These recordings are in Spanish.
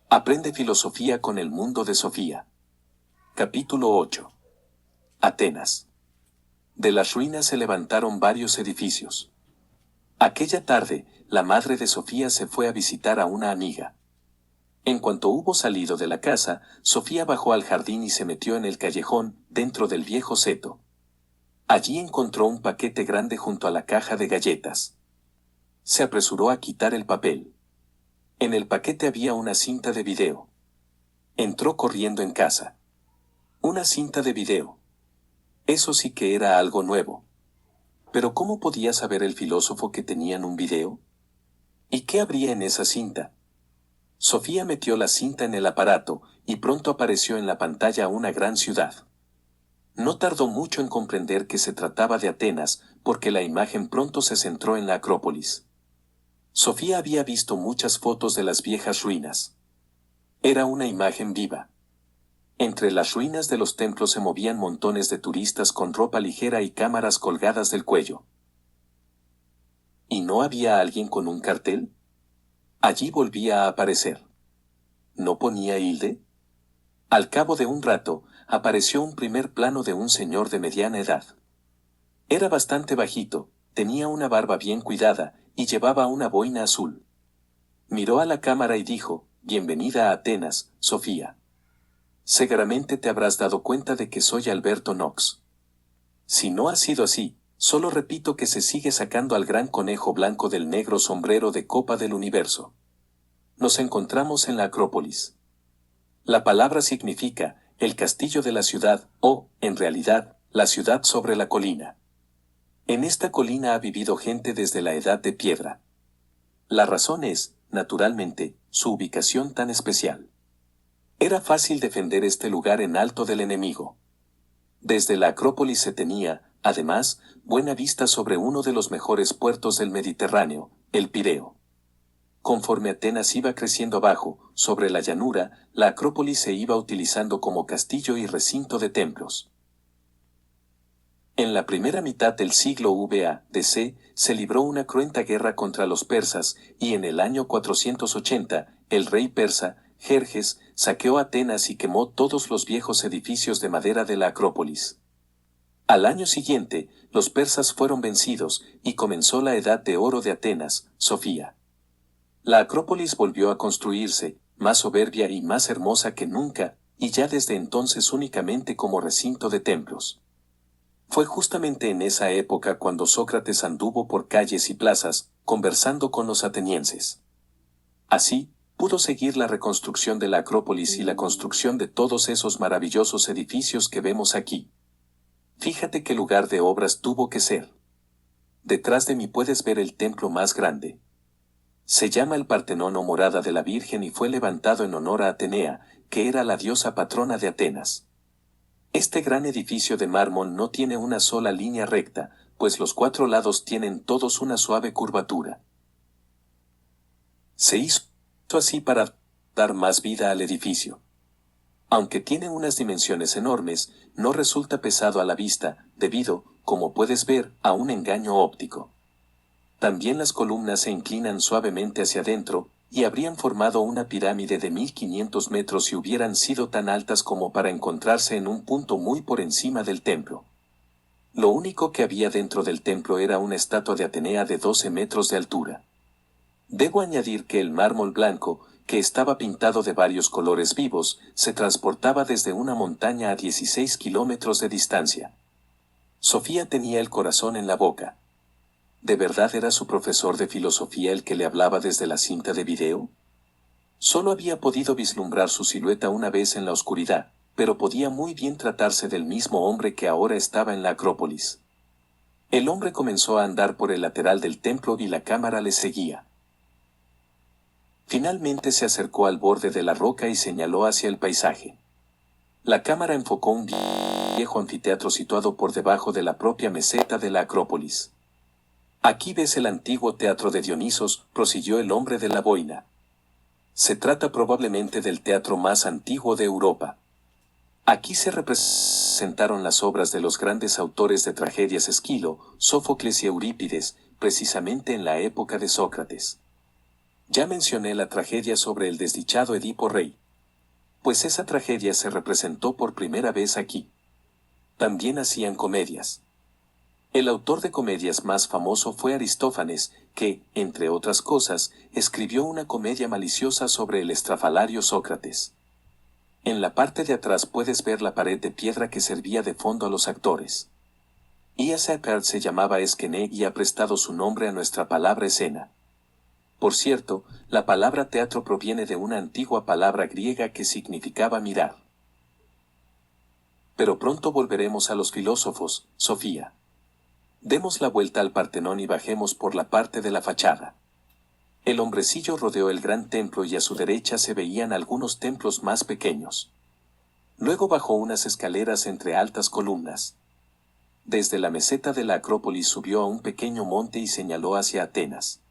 Aprende filosofía con el mundo de Sofía. Capítulo 8. Atenas. De las ruinas se levantaron varios edificios. Aquella tarde, la madre de Sofía se fue a visitar a una amiga. En cuanto hubo salido de la casa, Sofía bajó al jardín y se metió en el callejón, dentro del viejo seto. Allí encontró un paquete grande junto a la caja de galletas. Se apresuró a quitar el papel. En el paquete había una cinta de video. Entró corriendo en casa. Una cinta de video. Eso sí que era algo nuevo. Pero ¿cómo podía saber el filósofo que tenían un video? ¿Y qué habría en esa cinta? Sofía metió la cinta en el aparato, y pronto apareció en la pantalla una gran ciudad. No tardó mucho en comprender que se trataba de Atenas, porque la imagen pronto se centró en la Acrópolis. Sofía había visto muchas fotos de las viejas ruinas. Era una imagen viva. Entre las ruinas de los templos se movían montones de turistas con ropa ligera y cámaras colgadas del cuello. ¿Y no había alguien con un cartel? Allí volvía a aparecer. ¿No ponía Hilde? Al cabo de un rato, apareció un primer plano de un señor de mediana edad. Era bastante bajito, tenía una barba bien cuidada, y llevaba una boina azul. Miró a la cámara y dijo: «Bienvenida a Atenas, Sofía. Seguramente te habrás dado cuenta de que soy Alberto Knox. Si no ha sido así, solo repito que se sigue sacando al gran conejo blanco del negro sombrero de copa del universo. Nos encontramos en la Acrópolis. La palabra significa el castillo de la ciudad, o, en realidad, la ciudad sobre la colina. En esta colina ha vivido gente desde la edad de piedra. La razón es, naturalmente, su ubicación tan especial. Era fácil defender este lugar en alto del enemigo. Desde la Acrópolis se tenía, además, buena vista sobre uno de los mejores puertos del Mediterráneo, el Pireo. Conforme Atenas iba creciendo abajo, sobre la llanura, la Acrópolis se iba utilizando como castillo y recinto de templos. En la primera mitad del siglo VA.C. se libró una cruenta guerra contra los persas, y en el año 480, el rey persa, Jerjes, saqueó Atenas y quemó todos los viejos edificios de madera de la Acrópolis. Al año siguiente, los persas fueron vencidos, y comenzó la edad de oro de Atenas, Sofía. La Acrópolis volvió a construirse, más soberbia y más hermosa que nunca, y ya desde entonces únicamente como recinto de templos. Fue justamente en esa época cuando Sócrates anduvo por calles y plazas, conversando con los atenienses. Así, pudo seguir la reconstrucción de la Acrópolis y la construcción de todos esos maravillosos edificios que vemos aquí. Fíjate qué lugar de obras tuvo que ser. Detrás de mí puedes ver el templo más grande. Se llama el Partenón o Morada de la Virgen y fue levantado en honor a Atenea, que era la diosa patrona de Atenas. Este gran edificio de mármol no tiene una sola línea recta, pues los 4 lados tienen todos una suave curvatura. Se hizo así para dar más vida al edificio. Aunque tiene unas dimensiones enormes, no resulta pesado a la vista, debido, como puedes ver, a un engaño óptico. También las columnas se inclinan suavemente hacia adentro, y habrían formado una pirámide de 1500 metros si hubieran sido tan altas como para encontrarse en un punto muy por encima del templo. Lo único que había dentro del templo era una estatua de Atenea de 12 metros de altura. Debo añadir que el mármol blanco, que estaba pintado de varios colores vivos, se transportaba desde una montaña a 16 kilómetros de distancia. Sofía tenía el corazón en la boca. ¿De verdad era su profesor de filosofía el que le hablaba desde la cinta de video? Solo había podido vislumbrar su silueta una vez en la oscuridad, pero podía muy bien tratarse del mismo hombre que ahora estaba en la Acrópolis. El hombre comenzó a andar por el lateral del templo y la cámara le seguía. Finalmente se acercó al borde de la roca y señaló hacia el paisaje. La cámara enfocó un viejo anfiteatro situado por debajo de la propia meseta de la Acrópolis. Aquí ves el antiguo teatro de Dionisos, prosiguió el hombre de la boina. Se trata probablemente del teatro más antiguo de Europa. Aquí se representaron las obras de los grandes autores de tragedias Esquilo, Sófocles y Eurípides, precisamente en la época de Sócrates. Ya mencioné la tragedia sobre el desdichado Edipo Rey. Pues esa tragedia se representó por primera vez aquí. También hacían comedias. El autor de comedias más famoso fue Aristófanes, que, entre otras cosas, escribió una comedia maliciosa sobre el estrafalario Sócrates. En la parte de atrás puedes ver la pared de piedra que servía de fondo a los actores. Esa pared se llamaba Esquené y ha prestado su nombre a nuestra palabra escena. Por cierto, la palabra teatro proviene de una antigua palabra griega que significaba mirar. Pero pronto volveremos a los filósofos, Sofía. Demos la vuelta al Partenón y bajemos por la parte de la fachada. El hombrecillo rodeó el gran templo y a su derecha se veían algunos templos más pequeños. Luego bajó unas escaleras entre altas columnas. Desde la meseta de la Acrópolis subió a un pequeño monte y señaló hacia Atenas.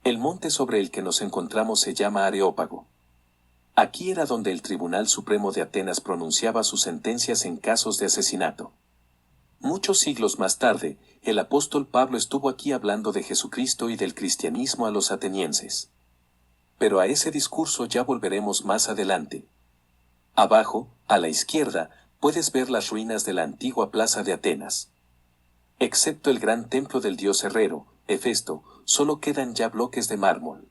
El monte sobre el que nos encontramos se llama Areópago. Aquí era donde el Tribunal Supremo de Atenas pronunciaba sus sentencias en casos de asesinato. Muchos siglos más tarde, el apóstol Pablo estuvo aquí hablando de Jesucristo y del cristianismo a los atenienses. Pero a ese discurso ya volveremos más adelante. Abajo, a la izquierda, puedes ver las ruinas de la antigua plaza de Atenas. Excepto el gran templo del dios herrero, Hefesto, solo quedan ya bloques de mármol.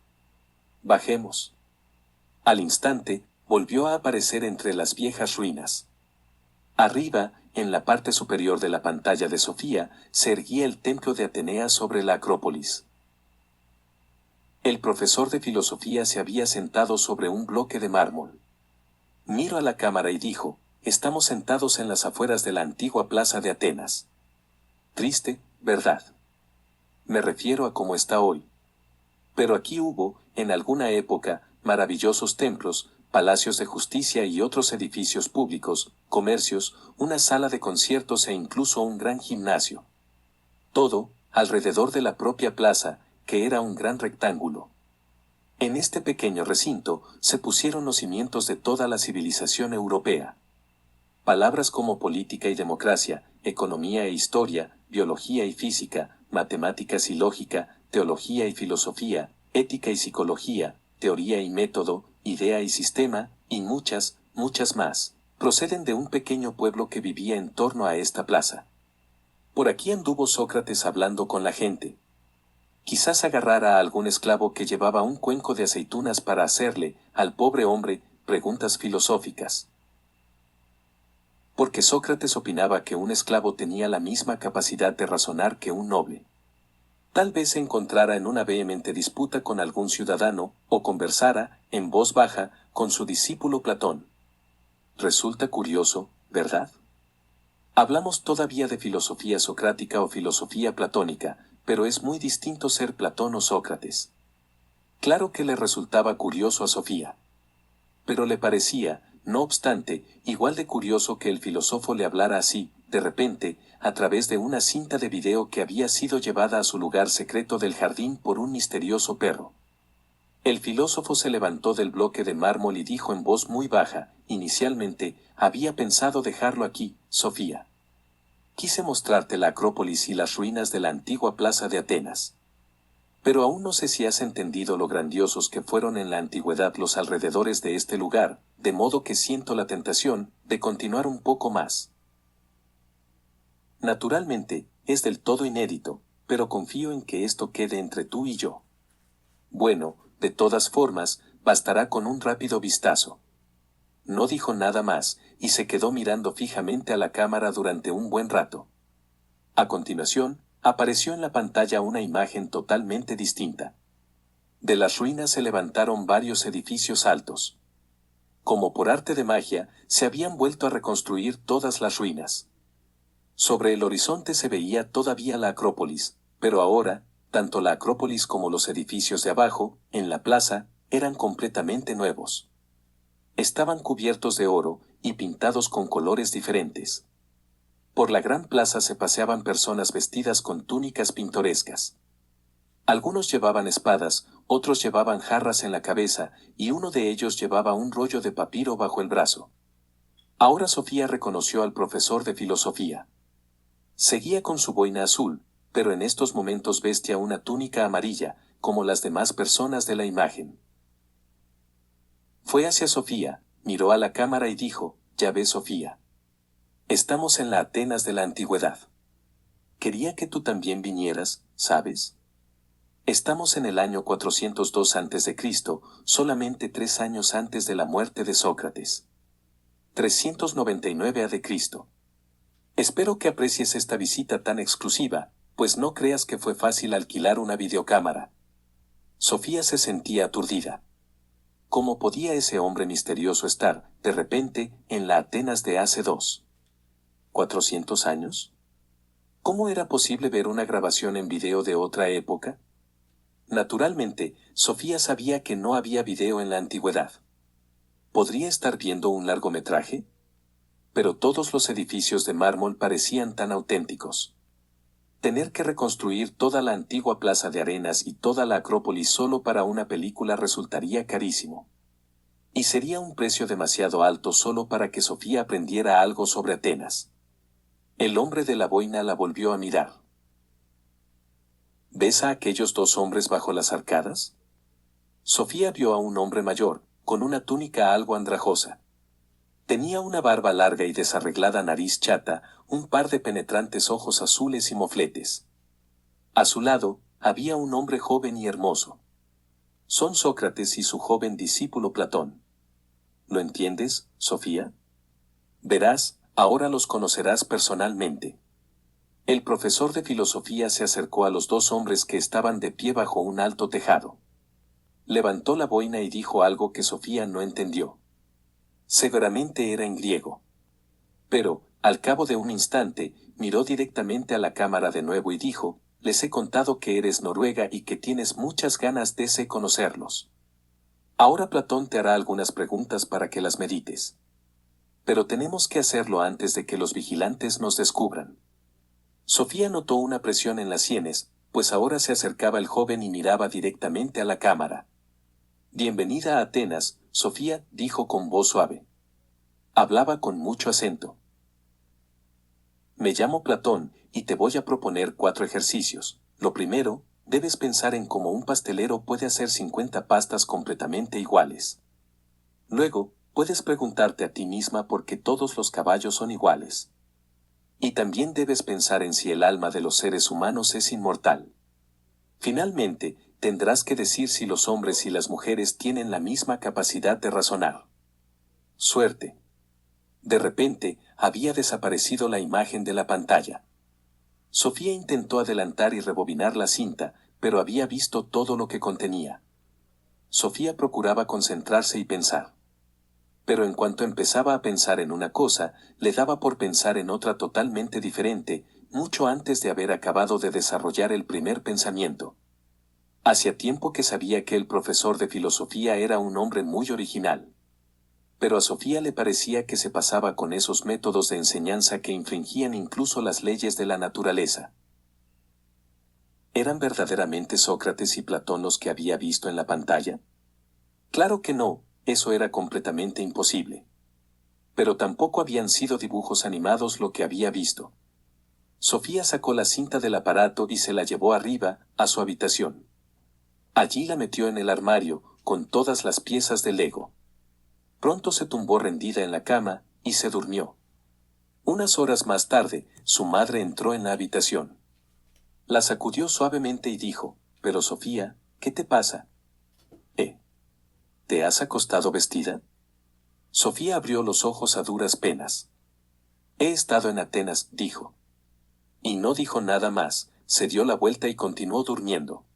Bajemos. Al instante, volvió a aparecer entre las viejas ruinas. Arriba, en la parte superior de la pantalla de Sofía, se erguía el templo de Atenea sobre la Acrópolis. El profesor de filosofía se había sentado sobre un bloque de mármol. Miró a la cámara y dijo: estamos sentados en las afueras de la antigua plaza de Atenas. Triste, ¿verdad? Me refiero a cómo está hoy. Pero aquí hubo, en alguna época, maravillosos templos, palacios de justicia y otros edificios públicos, comercios, una sala de conciertos e incluso un gran gimnasio. Todo, alrededor de la propia plaza, que era un gran rectángulo. En este pequeño recinto se pusieron los cimientos de toda la civilización europea. Palabras como política y democracia, economía e historia, biología y física, matemáticas y lógica, teología y filosofía, ética y psicología, teoría y método, idea y sistema, y muchas, muchas más, proceden de un pequeño pueblo que vivía en torno a esta plaza. Por aquí anduvo Sócrates hablando con la gente. Quizás agarrara a algún esclavo que llevaba un cuenco de aceitunas para hacerle, al pobre hombre, preguntas filosóficas. Porque Sócrates opinaba que un esclavo tenía la misma capacidad de razonar que un noble. Tal vez se encontrara en una vehemente disputa con algún ciudadano, o conversara, en voz baja, con su discípulo Platón. Resulta curioso, ¿verdad? Hablamos todavía de filosofía socrática o filosofía platónica, pero es muy distinto ser Platón o Sócrates. Claro que le resultaba curioso a Sofía. Pero le parecía, no obstante, igual de curioso que el filósofo le hablara así, de repente, a través de una cinta de video que había sido llevada a su lugar secreto del jardín por un misterioso perro. El filósofo se levantó del bloque de mármol y dijo en voz muy baja: inicialmente, había pensado dejarlo aquí, Sofía. Quise mostrarte la Acrópolis y las ruinas de la antigua plaza de Atenas. Pero aún no sé si has entendido lo grandiosos que fueron en la antigüedad los alrededores de este lugar, de modo que siento la tentación de continuar un poco más. Naturalmente, es del todo inédito, pero confío en que esto quede entre tú y yo. Bueno, de todas formas, bastará con un rápido vistazo. No dijo nada más, y se quedó mirando fijamente a la cámara durante un buen rato. A continuación, apareció en la pantalla una imagen totalmente distinta. De las ruinas se levantaron varios edificios altos. Como por arte de magia, se habían vuelto a reconstruir todas las ruinas. Sobre el horizonte se veía todavía la Acrópolis, pero ahora, tanto la Acrópolis como los edificios de abajo, en la plaza, eran completamente nuevos. Estaban cubiertos de oro y pintados con colores diferentes. Por la gran plaza se paseaban personas vestidas con túnicas pintorescas. Algunos llevaban espadas, otros llevaban jarras en la cabeza, y uno de ellos llevaba un rollo de papiro bajo el brazo. Ahora Sofía reconoció al profesor de filosofía. Seguía con su boina azul, pero en estos momentos vestía una túnica amarilla, como las demás personas de la imagen. Fue hacia Sofía, miró a la cámara y dijo: «Ya ves, Sofía. Estamos en la Atenas de la antigüedad. Quería que tú también vinieras, ¿sabes? Estamos en el año 402 a.C., solamente 3 años antes de la muerte de Sócrates. 399 a.C. Espero que aprecies esta visita tan exclusiva, pues no creas que fue fácil alquilar una videocámara». Sofía se sentía aturdida. ¿Cómo podía ese hombre misterioso estar, de repente, en la Atenas de hace 400 años? ¿Cómo era posible ver una grabación en video de otra época? Naturalmente, Sofía sabía que no había video en la antigüedad. ¿Podría estar viendo un largometraje? Pero todos los edificios de mármol parecían tan auténticos. Tener que reconstruir toda la antigua plaza de Arenas y toda la Acrópolis solo para una película resultaría carísimo. Y sería un precio demasiado alto solo para que Sofía aprendiera algo sobre Atenas. El hombre de la boina la volvió a mirar. ¿Ves a aquellos 2 hombres bajo las arcadas? Sofía vio a un hombre mayor, con una túnica algo andrajosa. Tenía una barba larga y desarreglada nariz chata, un par de penetrantes ojos azules y mofletes. A su lado, había un hombre joven y hermoso. Son Sócrates y su joven discípulo Platón. ¿Lo entiendes, Sofía? Verás, ahora los conocerás personalmente. El profesor de filosofía se acercó a los 2 hombres que estaban de pie bajo un alto tejado. Levantó la boina y dijo algo que Sofía no entendió. Seguramente era en griego. Pero, al cabo de un instante, miró directamente a la cámara de nuevo y dijo: «Les he contado que eres noruega y que tienes muchas ganas de conocerlos. Ahora Platón te hará algunas preguntas para que las medites. Pero tenemos que hacerlo antes de que los vigilantes nos descubran». Sofía notó una presión en las sienes, pues ahora se acercaba el joven y miraba directamente a la cámara. «Bienvenida a Atenas, Sofía», dijo con voz suave. Hablaba con mucho acento. «Me llamo Platón, y te voy a proponer 4 ejercicios. Lo primero, debes pensar en cómo un pastelero puede hacer 50 pastas completamente iguales. Luego, puedes preguntarte a ti misma por qué todos los caballos son iguales. Y también debes pensar en si el alma de los seres humanos es inmortal. Finalmente, tendrás que decir si los hombres y las mujeres tienen la misma capacidad de razonar. Suerte». De repente, había desaparecido la imagen de la pantalla. Sofía intentó adelantar y rebobinar la cinta, pero había visto todo lo que contenía. Sofía procuraba concentrarse y pensar. Pero en cuanto empezaba a pensar en una cosa, le daba por pensar en otra totalmente diferente, mucho antes de haber acabado de desarrollar el primer pensamiento. Hacía tiempo que sabía que el profesor de filosofía era un hombre muy original. Pero a Sofía le parecía que se pasaba con esos métodos de enseñanza que infringían incluso las leyes de la naturaleza. ¿Eran verdaderamente Sócrates y Platón los que había visto en la pantalla? Claro que no, eso era completamente imposible. Pero tampoco habían sido dibujos animados lo que había visto. Sofía sacó la cinta del aparato y se la llevó arriba, a su habitación. Allí la metió en el armario, con todas las piezas de Lego. Pronto se tumbó rendida en la cama, y se durmió. Unas horas más tarde, su madre entró en la habitación. La sacudió suavemente y dijo: «Pero Sofía, ¿qué te pasa? ¿Te has acostado vestida?». Sofía abrió los ojos a duras penas. «He estado en Atenas», dijo. Y no dijo nada más, se dio la vuelta y continuó durmiendo.